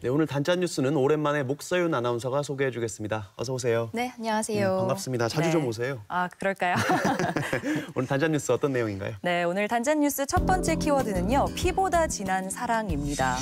네, 오늘 단짠 뉴스는 오랜만에 목서윤 아나운서가 소개해주겠습니다. 어서 오세요. 네, 안녕하세요. 반갑습니다. 자주 좀 오세요. 아, 그럴까요? 오늘 단짠 뉴스 어떤 내용인가요? 네, 오늘 단짠 뉴스 첫 번째 키워드는요. 피보다 진한 사랑입니다.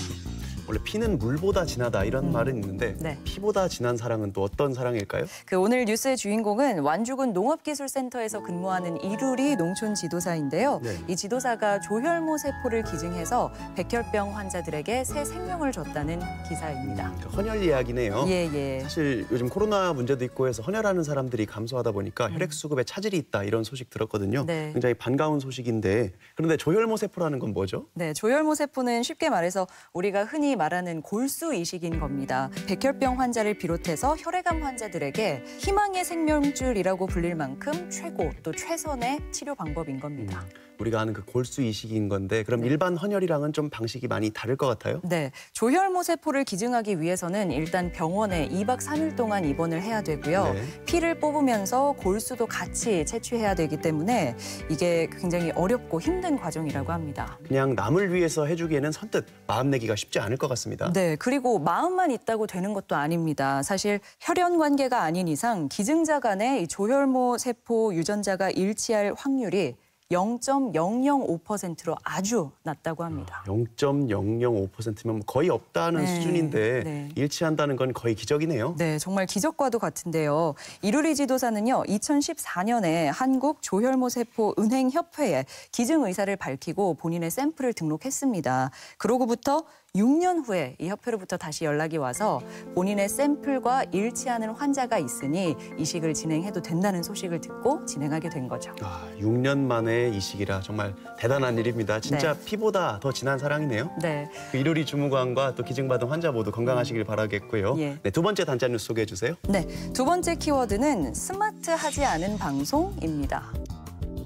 원래 피는 물보다 진하다 이런 말은 있는데 네. 피보다 진한 사랑은 또 어떤 사랑일까요? 오늘 뉴스의 주인공은 완주군 농업기술센터에서 근무하는 이루리 농촌 지도사인데요. 네. 이 지도사가 조혈모 세포를 기증해서 백혈병 환자들에게 새 생명을 줬다는 기사입니다. 헌혈 이야기네요. 예. 사실 요즘 코로나 문제도 있고 해서 헌혈하는 사람들이 감소하다 보니까 혈액 수급에 차질이 있다 이런 소식 들었거든요. 네. 굉장히 반가운 소식인데 그런데 조혈모 세포라는 건 뭐죠? 네, 조혈모 세포는 쉽게 말해서 우리가 흔히 말하는 골수 이식인 겁니다. 백혈병 환자를 비롯해서 혈액암 환자들에게 희망의 생명줄이라고 불릴 만큼 최고 또 최선의 치료 방법인 겁니다. 우리가 아는 그 골수 이식인 건데 그럼 일반 헌혈이랑은 좀 방식이 많이 다를 것 같아요? 네, 조혈모 세포를 기증하기 위해서는 일단 병원에 2박 3일 동안 입원을 해야 되고요. 네. 피를 뽑으면서 골수도 같이 채취해야 되기 때문에 이게 굉장히 어렵고 힘든 과정이라고 합니다. 그냥 남을 위해서 해주기에는 선뜻 마음 내기가 쉽지 않을 것 같습니다. 네, 그리고 마음만 있다고 되는 것도 아닙니다. 사실 혈연 관계가 아닌 이상 기증자 간의 이 조혈모 세포 유전자가 일치할 확률이 0.005%로 아주 낮다고 합니다. 0.005%면 거의 없다는 수준인데 일치한다는 건 거의 기적이네요. 네, 정말 기적과도 같은데요. 이루리 지도사는요, 2014년에 한국 조혈모세포 은행협회에 기증 의사를 밝히고 본인의 샘플을 등록했습니다. 그러고부터 6년 후에 이 협회로부터 다시 연락이 와서 본인의 샘플과 일치하는 환자가 있으니 이식을 진행해도 된다는 소식을 듣고 진행하게 된 거죠. 6년 만에 이식이라 정말 대단한 일입니다. 진짜 피보다 더 진한 사랑이네요. 네. 그 이루리 주무관과 또 기증받은 환자 모두 건강하시길 바라겠고요. 예. 네, 두 번째 단짠 뉴스 소개해 주세요. 네, 두 번째 키워드는 스마트하지 않은 방송입니다.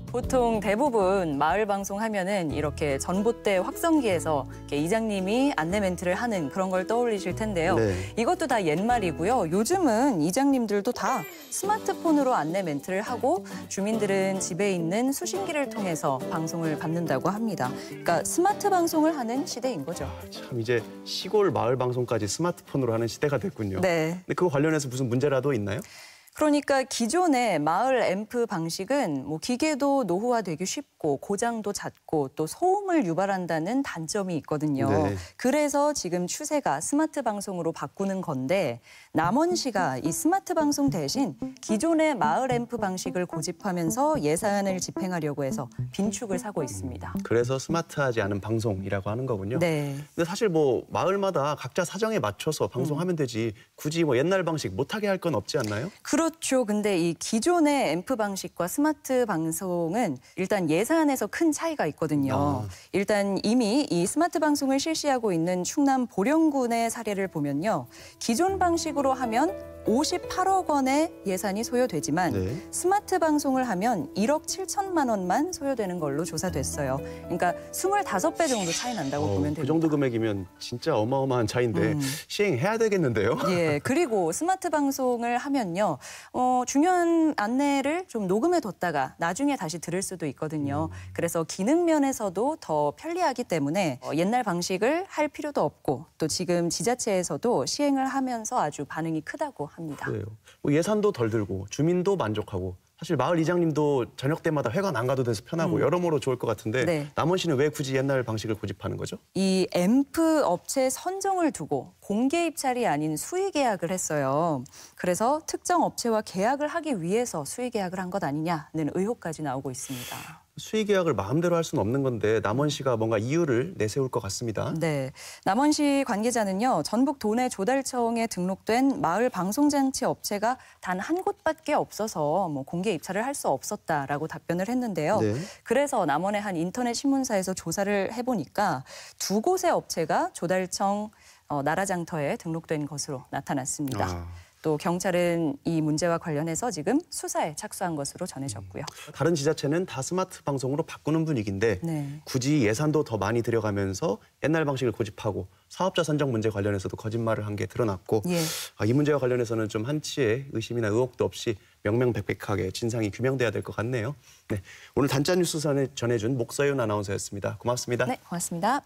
보통 대부분 마을 방송 하면은 이렇게 전봇대 확성기에서 이렇게 이장님이 안내 멘트를 하는 그런 걸 떠올리실 텐데요. 네. 이것도 다 옛말이고요. 요즘은 이장님들도 다 스마트폰으로 안내 멘트를 하고 주민들은 집에 있는 수신기를 통해서 방송을 받는다고 합니다. 그러니까 스마트 방송을 하는 시대인 거죠. 참 이제 시골 마을 방송까지 스마트폰으로 하는 시대가 됐군요. 네. 근데 그거 관련해서 무슨 문제라도 있나요? 그러니까 기존의 마을 앰프 방식은 기계도 노후화되기 쉽고 고장도 잦고 또 소음을 유발한다는 단점이 있거든요. 네. 그래서 지금 추세가 스마트 방송으로 바꾸는 건데 남원시가 이 스마트 방송 대신 기존의 마을 앰프 방식을 고집하면서 예산을 집행하려고 해서 빈축을 사고 있습니다. 그래서 스마트하지 않은 방송이라고 하는 거군요. 네. 근데 사실 마을마다 각자 사정에 맞춰서 방송하면 되지 굳이 옛날 방식 못하게 할 건 없지 않나요? 그렇죠. 근데 이 기존의 앰프 방식과 스마트 방송은 일단 예산에서 큰 차이가 있거든요. 일단 이미 이 스마트 방송을 실시하고 있는 충남 보령군의 사례를 보면요. 기존 방식으로 하면 58억 원의 예산이 소요되지만 스마트 방송을 하면 1억 7천만 원만 소요되는 걸로 조사됐어요. 그러니까 25배 정도 차이 난다고 보면 됩니다. 그 정도 금액이면 진짜 어마어마한 차이인데 시행해야 되겠는데요? 예, 그리고 스마트 방송을 하면요. 중요한 안내를 좀 녹음해뒀다가 나중에 다시 들을 수도 있거든요. 그래서 기능 면에서도 더 편리하기 때문에 옛날 방식을 할 필요도 없고 또 지금 지자체에서도 시행을 하면서 아주 반응이 크다고 합니다. 그래요. 예산도 덜 들고 주민도 만족하고 사실 마을 이장님도 저녁 때마다 회관 안 가도 돼서 편하고 여러모로 좋을 것 같은데 남원시는 왜 굳이 옛날 방식을 고집하는 거죠? 이 앰프 업체 선정을 두고 공개 입찰이 아닌 수의 계약을 했어요. 그래서 특정 업체와 계약을 하기 위해서 수의 계약을 한 것 아니냐는 의혹까지 나오고 있습니다. 수의 계약을 마음대로 할 수는 없는 건데 남원시가 뭔가 이유를 내세울 것 같습니다. 네, 남원시 관계자는요. 전북 도내 조달청에 등록된 마을 방송장치 업체가 단 한 곳밖에 없어서 공개 입찰을 할 수 없었다라고 답변을 했는데요. 그래서 남원의 한 인터넷 신문사에서 조사를 해보니까 두 곳의 업체가 조달청 나라장터에 등록된 것으로 나타났습니다. 또 경찰은 이 문제와 관련해서 지금 수사에 착수한 것으로 전해졌고요. 다른 지자체는 다 스마트 방송으로 바꾸는 분위기인데 굳이 예산도 더 많이 들여가면서 옛날 방식을 고집하고 사업자 선정 문제 관련해서도 거짓말을 한 게 드러났고 이 문제와 관련해서는 좀 한치의 의심이나 의혹도 없이 명명백백하게 진상이 규명돼야 될 것 같네요. 네, 오늘 단짠 뉴스 전해준 목서윤 아나운서였습니다. 고맙습니다. 네, 고맙습니다.